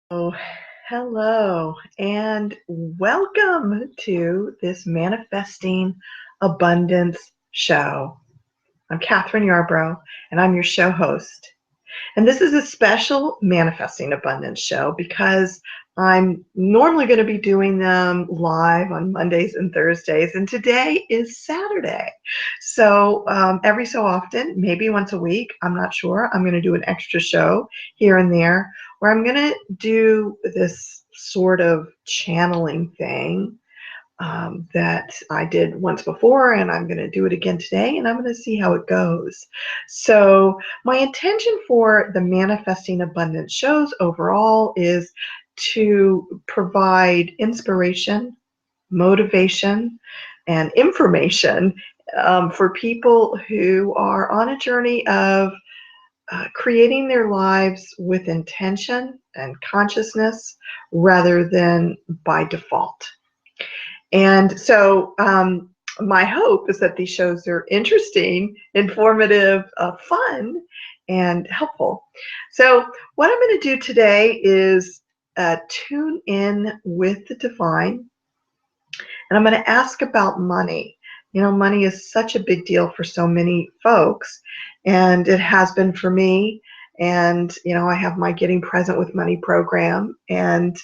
Oh, hello, and welcome to this Manifesting Abundance show. I'm Catherine Yarbrough, and I'm your show host. And this is a special Manifesting Abundance show because I'm normally going to be doing them live on Mondays and Thursdays, and today is Saturday. So every so often, maybe once a week, I'm not sure, I'm going to do an extra show here and there where I'm going to do this sort of channeling thing that I did once before, and I'm going to do it again today, and I'm going to see how it goes. So, my intention for the Manifesting Abundance shows overall is to provide inspiration, motivation, and information for people who are on a journey of creating their lives with intention and consciousness rather than by default. And so my hope is that these shows are interesting, informative, fun, and helpful. So what I'm going to do today is tune in with the divine, and I'm going to ask about money. You know, money is such a big deal for so many folks, and it has been for me. And, you know, I have my Getting Present with Money program, and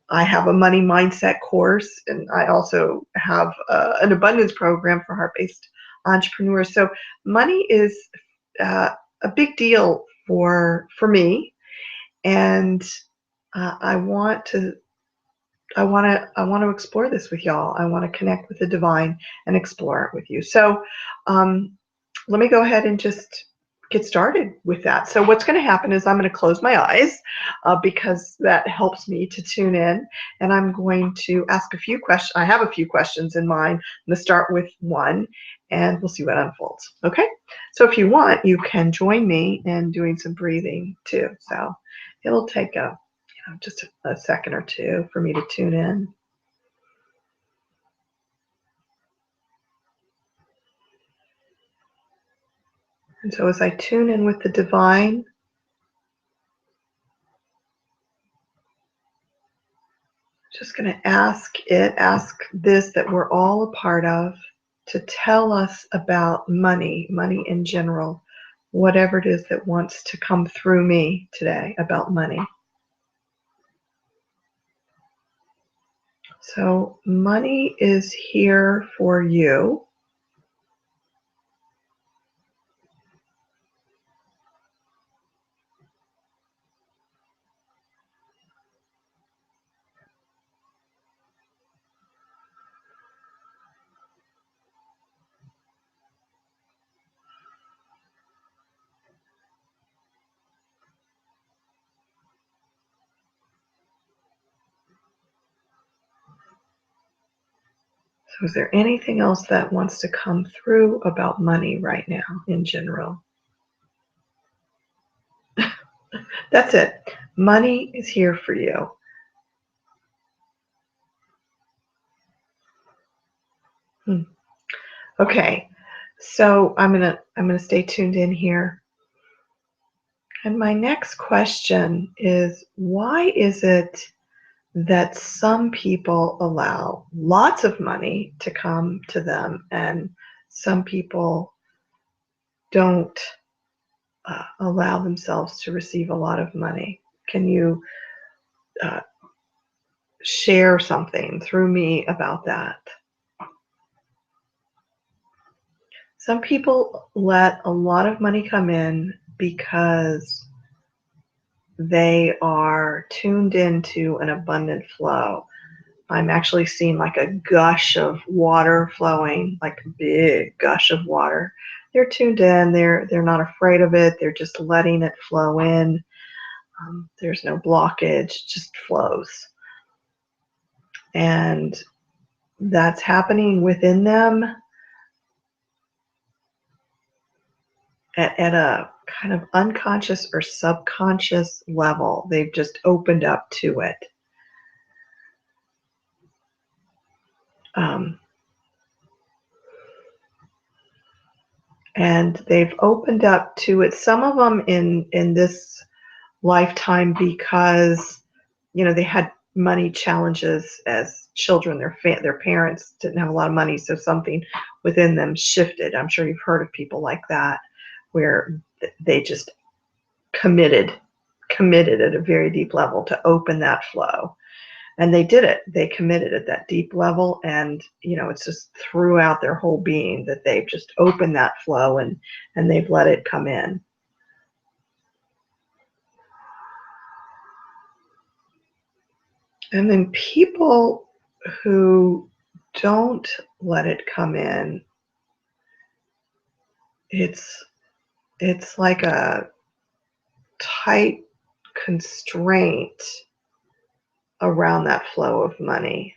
I have a money mindset course, and I also have an abundance program for heart-based entrepreneurs. So money is a big deal for me, and I want to explore this with y'all. I want to connect with the divine and explore it with you. So let me go ahead and just get started with that. So what's going to happen is I'm going to close my eyes because that helps me to tune in, and I'm going to ask a few questions. I have a few questions in mind. I'm going to start with one, and we'll see what unfolds. Okay? So if you want, you can join me in doing some breathing too. So it'll take just a second or two for me to tune in. And so as I tune in with the divine, just going to ask this that we're all a part of, to tell us about money in general, whatever it is that wants to come through me today about money. So money is here for you. So is there anything else that wants to come through about money right now in general? That's it. Money is here for you. Okay, so I'm gonna stay tuned in here. And my next question is, why is it that some people allow lots of money to come to them and some people don't allow themselves to receive a lot of money? Can you uh, share something through me about that? Some people let a lot of money come in because they are tuned into an abundant flow. I'm actually seeing like a gush of water flowing, like a big gush of water. They're tuned in. They're not afraid of it. They're just letting it flow in. There's no blockage. It just flows. And that's happening within them at a kind of unconscious or subconscious level. They've just opened up to it. And they've opened up to it, some of them in this lifetime, because they had money challenges as children. Their parents didn't have a lot of money, so something within them shifted. I'm sure you've heard of people like that, where they just committed at a very deep level to open that flow. And they did it. They committed at that deep level, and it's just throughout their whole being that they've just opened that flow, and they've let it come in. And then people who don't let it come in, it's like a tight constraint around that flow of money.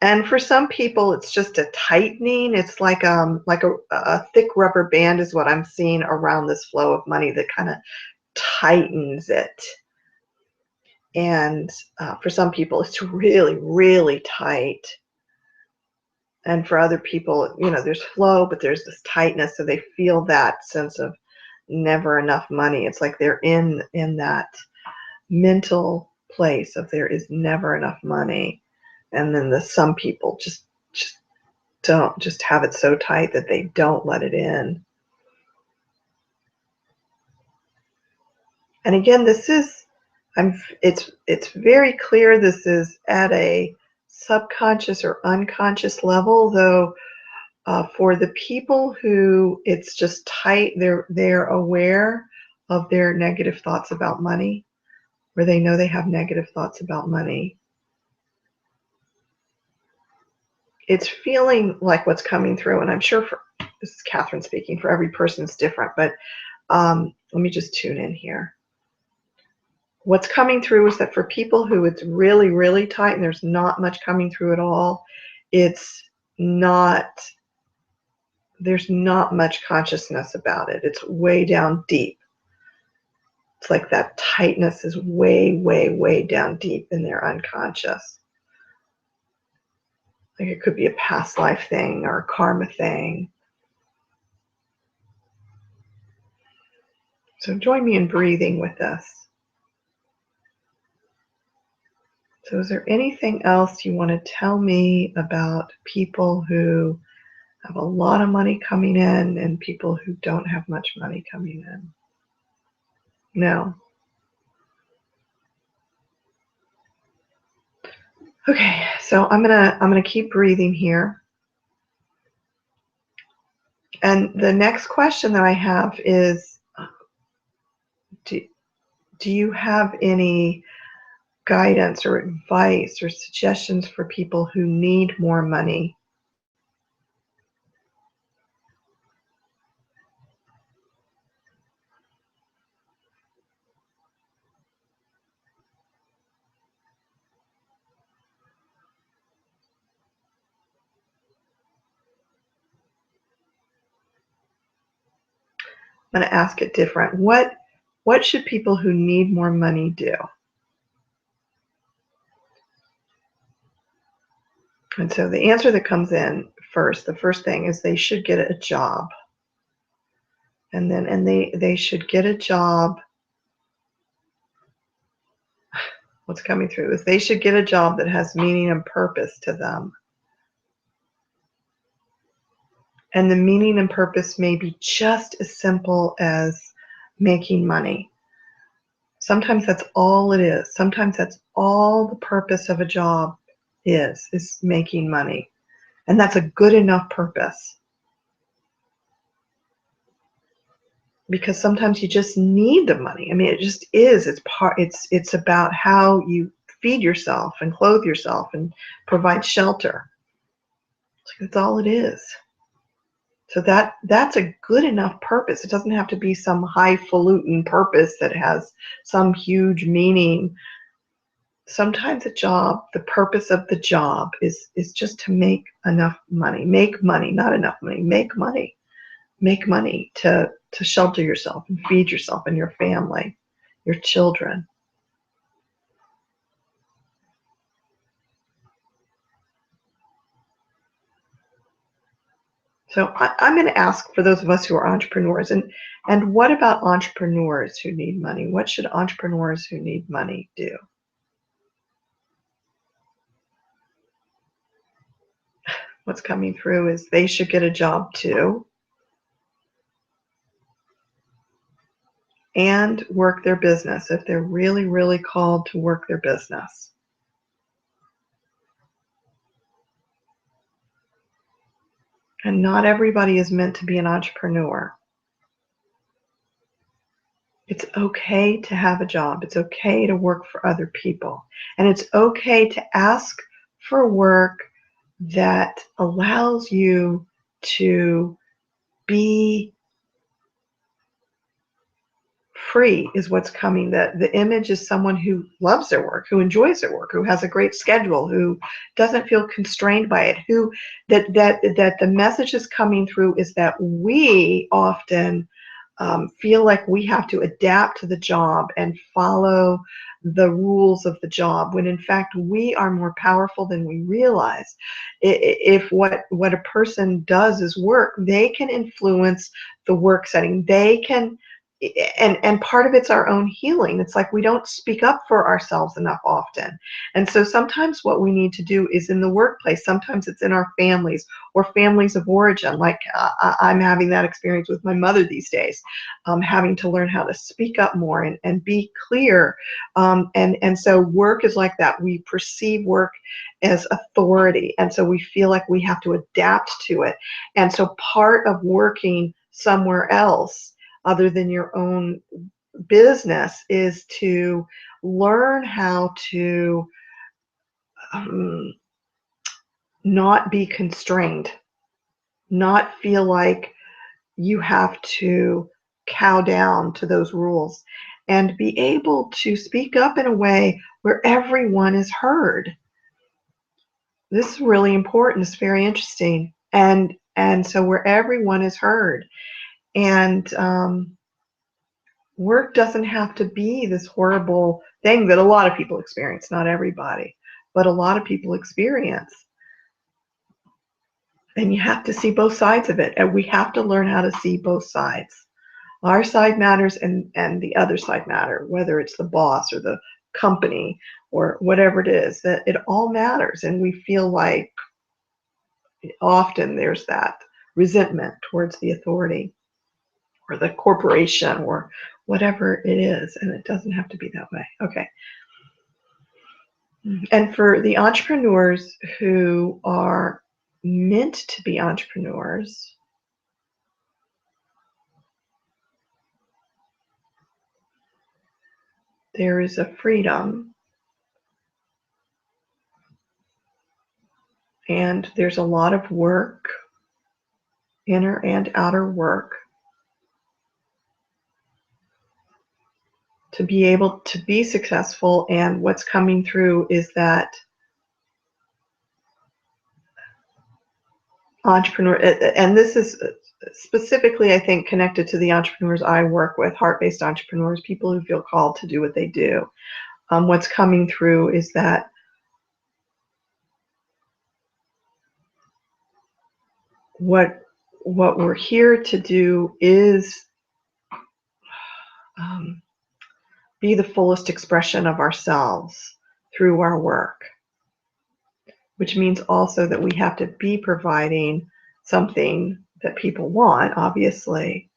And for some people, it's just a tightening. It's like a thick rubber band is what I'm seeing around this flow of money that kind of tightens it. And for some people, it's really, really tight. And for other people, there's flow, but there's this tightness, so they feel that sense of never enough money. It's like they're in that mental place of there is never enough money. And then some people just don't, just have it so tight that they don't let it in. And again, it's very clear this is at a subconscious or unconscious level, though. For the people who it's just tight, they're aware of their negative thoughts about money, or they know they have negative thoughts about money. It's feeling like what's coming through, and I'm sure this is Catherine speaking, for every person it's different, but let me just tune in here. What's coming through is that for people who it's really, really tight and there's not much coming through at all, there's not much consciousness about it. It's way down deep. It's like that tightness is way, way, way down deep in their unconscious. Like it could be a past life thing or a karma thing. So join me in breathing with this. So is there anything else you want to tell me about people who have a lot of money coming in and people who don't have much money coming in? No. Okay, so I'm gonna keep breathing here. And the next question that I have is, do you have any guidance or advice or suggestions for people who need more money? I'm going to ask it different. What should people who need more money do? And so the answer that comes in first, the first thing is they should get a job. And they should get a job. What's coming through is they should get a job that has meaning and purpose to them. And the meaning and purpose may be just as simple as making money. Sometimes that's all it is. Sometimes that's all the purpose of a job is making money. And that's a good enough purpose. Because sometimes you just need the money. I mean, it just is. It's about how you feed yourself and clothe yourself and provide shelter. That's all it is. So that's a good enough purpose. It doesn't have to be some highfalutin purpose that has some huge meaning. Sometimes a job, the purpose of the job is just to make enough money. Make money, not enough money. Make money. Make money to shelter yourself and feed yourself and your family, your children. So I'm going to ask for those of us who are entrepreneurs, and what about entrepreneurs who need money? What should entrepreneurs who need money do? What's coming through is they should get a job too and work their business if they're really, really called to work their business. And not everybody is meant to be an entrepreneur. It's okay to have a job. It's okay to work for other people. And it's okay to ask for work that allows you to be free, is what's coming. The image is someone who loves their work, who enjoys their work, who has a great schedule, who doesn't feel constrained by it, who that the message is coming through is that we often feel like we have to adapt to the job and follow the rules of the job, when in fact we are more powerful than we realize. If what a person does is work, they can influence the work setting. They can, and part of it's our own healing. It's like we don't speak up for ourselves enough often. And so sometimes what we need to do is in the workplace. Sometimes it's in our families or families of origin. Like I'm having that experience with my mother these days, having to learn how to speak up more and be clear. And so work is like that. We perceive work as authority. And so we feel like we have to adapt to it. And so part of working somewhere else other than your own business is to learn how to not be constrained, not feel like you have to cow down to those rules, and be able to speak up in a way where everyone is heard. This is really important. It's very interesting. And so where everyone is heard. And work doesn't have to be this horrible thing that a lot of people experience, not everybody, but a lot of people experience. And you have to see both sides of it. And we have to learn how to see both sides. Our side matters and the other side matter, whether it's the boss or the company or whatever it is, that it all matters. And we feel like often there's that resentment towards the authority or the corporation or whatever it is, and it doesn't have to be that way. Okay. And for the entrepreneurs who are meant to be entrepreneurs, there is a freedom, and there's a lot of work, inner and outer work, to be able to be successful. And what's coming through is that entrepreneur, and this is specifically, I think, connected to the entrepreneurs I work with, heart-based entrepreneurs, people who feel called to do what they do. What's coming through is that what we're here to do is be the fullest expression of ourselves through our work, which means also that we have to be providing something that people want, obviously.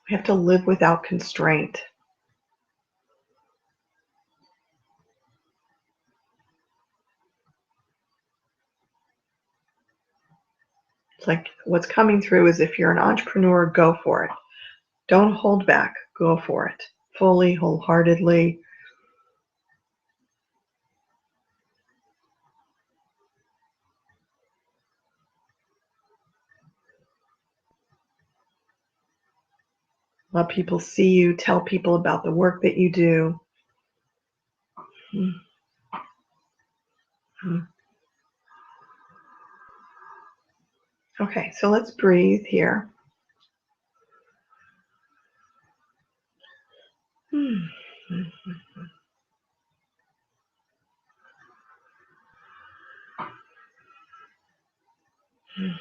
We have to live without constraint. It's like what's coming through is if you're an entrepreneur, go for it. Don't hold back. Go for it. Fully, wholeheartedly. Let people see you. Tell people about the work that you do. Okay, so let's breathe here.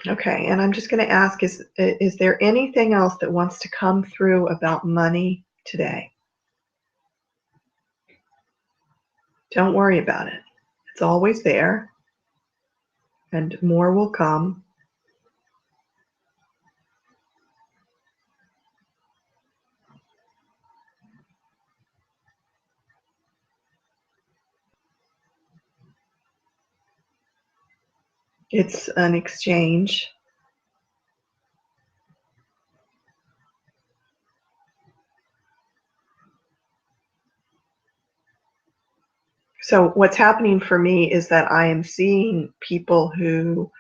Okay, and I'm just going to ask, is there anything else that wants to come through about money today? Don't worry about it. It's always there, and more will come. It's an exchange. So what's happening for me is that I am seeing people who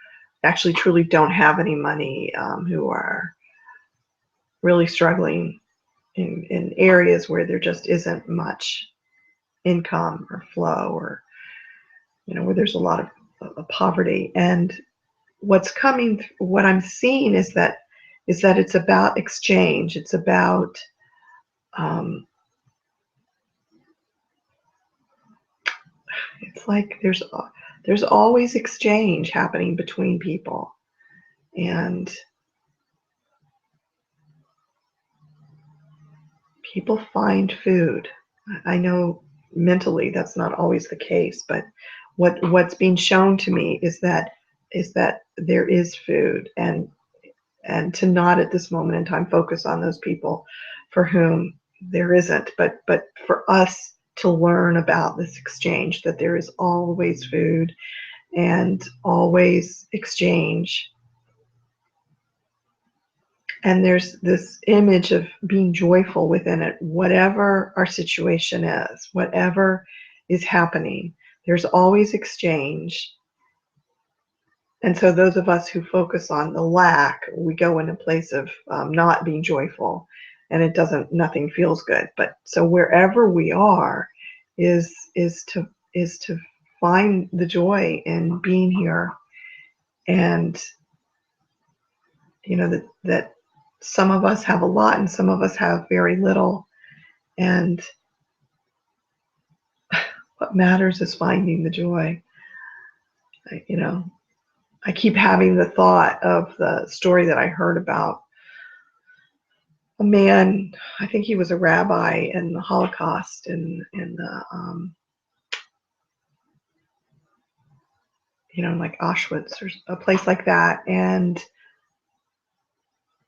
actually truly don't have any money, who are really struggling in areas where there just isn't much income or flow, or where there's a lot of poverty. And what I'm seeing is that it's about exchange. It's about um, it's like there's always exchange happening between people, and people find food. I know mentally that's not always the case, but what's being shown to me is that there is food, and to not at this moment in time focus on those people for whom there isn't, but for us to learn about this exchange, that there is always food and always exchange. And there's this image of being joyful within it, whatever our situation is, whatever is happening, there's always exchange. And so those of us who focus on the lack, we go in a place of not being joyful, and nothing feels good. But so wherever we are is to find the joy in being here, and that some of us have a lot and some of us have very little, and what matters is finding the joy. I keep having the thought of the story that I heard about a man. I think he was a rabbi in the Holocaust, in the like Auschwitz or a place like that, and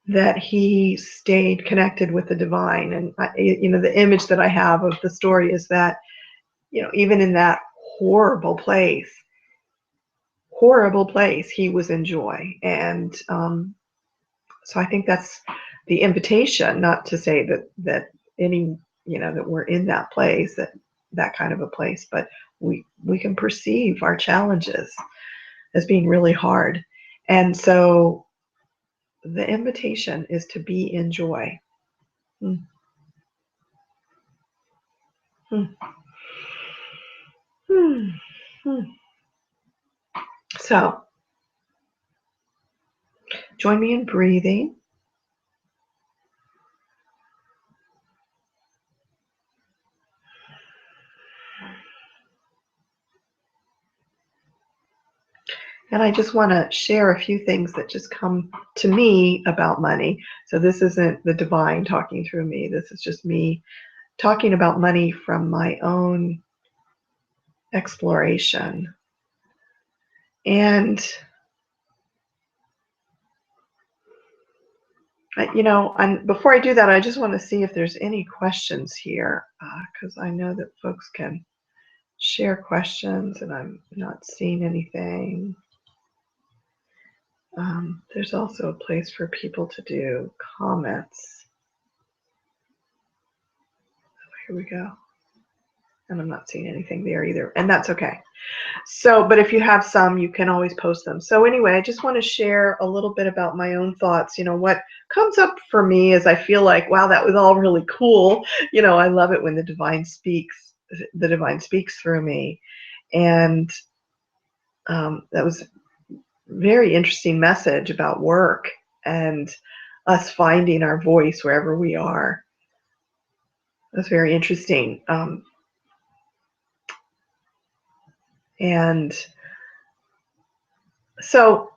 that he stayed connected with the divine. And the image that I have of the story is that even in that horrible place, he was in joy. And so I think that's the invitation, not to say that any, that we're in that place, that kind of a place, but we can perceive our challenges as being really hard. And so the invitation is to be in joy. Hmm. Hmm. Hmm. Hmm. So join me in breathing. And I just want to share a few things that just come to me about money. So this isn't the divine talking through me. This is just me talking about money from my own exploration. And, before I do that, I just want to see if there's any questions here, because I know that folks can share questions, and I'm not seeing anything. There's also a place for people to do comments. Here we go. And I'm not seeing anything there either, and that's okay. So, but if you have some, you can always post them. So anyway, I just want to share a little bit about my own thoughts. What comes up for me is I feel like, wow, that was all really cool. I love it when the divine speaks through me. And that was very interesting message about work and us finding our voice wherever we are. That's very interesting. And so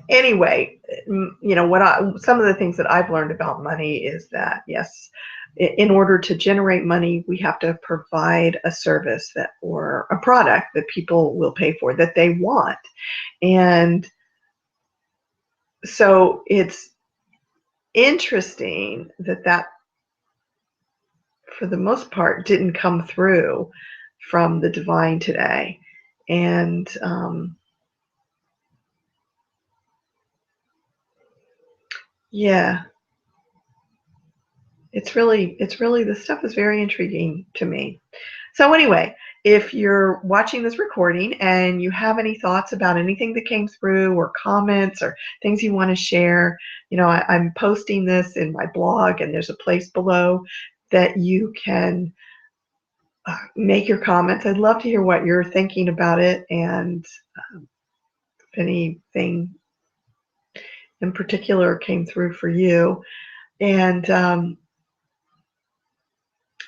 anyway, some of the things that I've learned about money is that, yes, in order to generate money, we have to provide a service or a product that people will pay for, that they want. And so it's interesting that for the most part didn't come through from the divine today. And yeah, it's really, this stuff is very intriguing to me. So anyway, if you're watching this recording and you have any thoughts about anything that came through, or comments or things you want to share, I'm posting this in my blog, and there's a place below that you can make your comments. I'd love to hear what you're thinking about it, and if anything in particular came through for you. And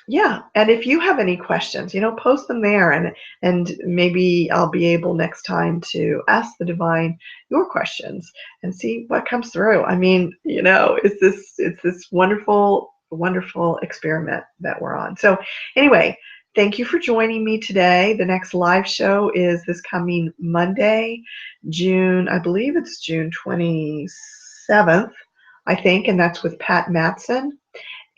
yeah, and if you have any questions, post them there, and maybe I'll be able next time to ask the divine your questions and see what comes through. I mean, it's this wonderful, wonderful experiment that we're on. So anyway, thank you for joining me today. The next live show is this coming Monday, I believe it's June 27th, I think, and that's with Pat Matson.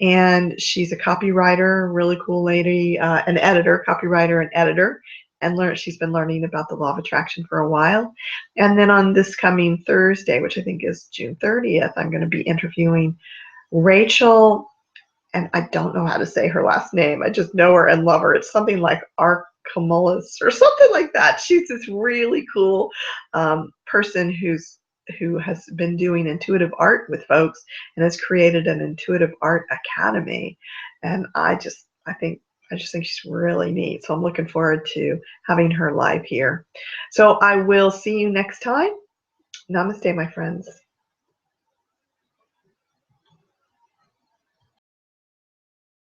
And she's a copywriter, really cool lady, an editor, copywriter and editor, and she's been learning about the law of attraction for a while. And then on this coming Thursday, which I think is June 30th, I'm going to be interviewing Rachel, and I don't know how to say her last name. I just know her and love her. It's something like Archimolus or something like that. She's this really cool person who has been doing intuitive art with folks and has created an intuitive art academy. And I just think she's really neat. So I'm looking forward to having her live here. So I will see you next time. Namaste, my friends.